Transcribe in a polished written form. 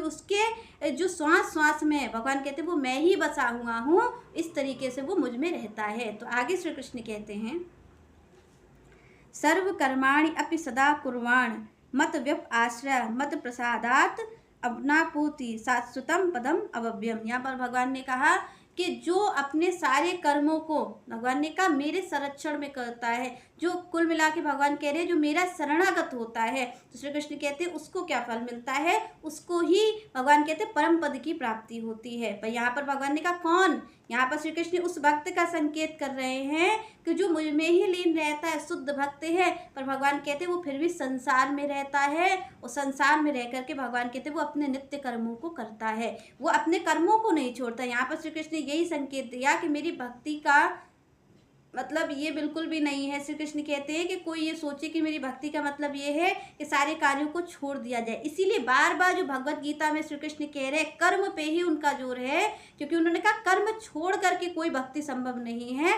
उसके जो श्वास श्वास में है, भगवान कहते हैं वो मैं ही बसा हुआ हूँ, इस तरीके से वो मुझ में रहता है। तो आगे श्री कृष्ण कहते हैं, सर्व कर्माणि अपि सदा कुर्वाण मत व्यप आश्रय मत प्रसादात अवनापूति शाश्वतम पदम अव्ययम। यहाँ पर भगवान ने कहा कि जो अपने सारे कर्मों को भगवान ने कहा मेरे संरक्षण में करता है, जो कुल मिला के भगवान कह रहे हैं जो मेरा शरणागत होता है, तो श्री कृष्ण कहते हैं उसको क्या फल मिलता है, उसको ही भगवान कहते हैं परम पद की प्राप्ति होती है। पर यहाँ पर भगवान ने कहा कौन, यहाँ पर श्री कृष्ण उस भक्त का संकेत कर रहे हैं कि जो मुझ में ही लीन रहता है, शुद्ध भक्त है, पर भगवान कहते हैं वो फिर भी संसार में रहता है, और संसार में रह करके भगवान कहते हैं वो अपने नित्य कर्मों को करता है, वो अपने कर्मों को नहीं छोड़ता। यहाँ पर श्री कृष्ण ने यही संकेत दिया कि मेरी भक्ति का मतलब ये बिल्कुल भी नहीं है। श्री कृष्ण कहते हैं कि कोई ये सोचे कि मेरी भक्ति का मतलब ये है कि सारे कार्यों को छोड़ दिया जाए। इसीलिए बार बार जो भगवत गीता में श्री कृष्ण कह रहे हैं कर्म पे ही उनका जोर है, क्योंकि उन्होंने कहा कर्म छोड़ करके कोई भक्ति संभव नहीं है।